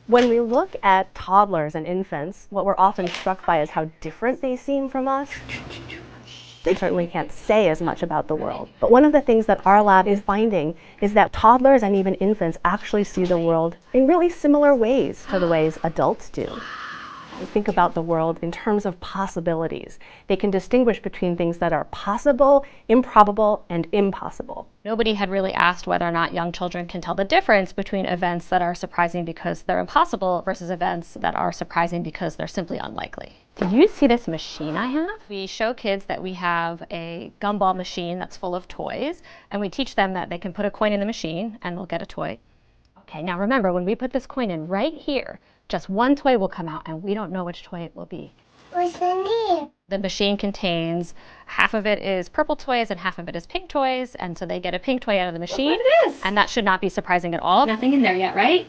When we look at toddlers and infants, what we're often struck by is how different they seem from us. They certainly can't say as much about the world. But one of the things that our lab is finding is that toddlers and even infants actually see the world in really similar ways to the ways adults do. They think about the world in terms of possibilities. They can distinguish between things that are possible, improbable, and impossible. Nobody had really asked whether or not young children can tell the difference between events that are surprising because they're impossible versus events that are surprising because they're simply unlikely. Do you see this machine I have? We show kids that we have a gumball machine that's full of toys, and we teach them that they can put a coin in the machine and they'll get a toy. Okay, now remember, when we put this coin in right here, just one toy will come out, and we don't know which toy it will be. What's the name? The machine contains half of it is purple toys and half of it is pink toys, and so they get a pink toy out of the machine. Look at this. And that should not be surprising at all. Nothing in there yet, right?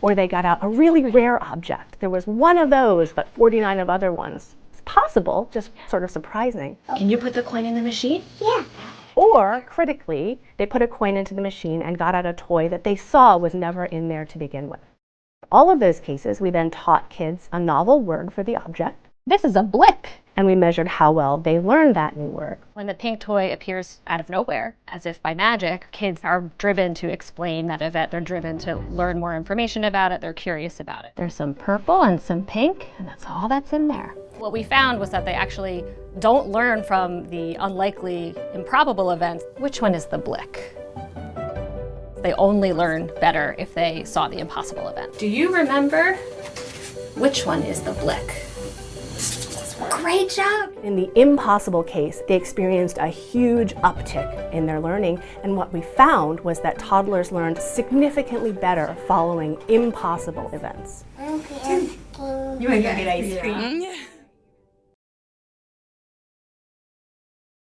Or they got out a really rare object. There was one of those, but 49 of other ones. It's possible, just sort of surprising. Can you put the coin in the machine? Yeah. Or, critically, they put a coin into the machine and got out a toy that they saw was never in there to begin with. All of those cases, we then taught kids a novel word for the object. This is a blick. And we measured how well they learned that new word. When the pink toy appears out of nowhere, as if by magic, kids are driven to explain that event. They're driven to learn more information about it. They're curious about it. There's some purple and some pink, and that's all that's in there. What we found was that they actually don't learn from the unlikely, improbable events. Which one is the blick? They only learn better if they saw the impossible event. Do you remember which one is the blick? Great job. In the impossible case, they experienced a huge uptick in their learning, and what we found was that toddlers learned significantly better following impossible events. Okay. You want to go get ice cream?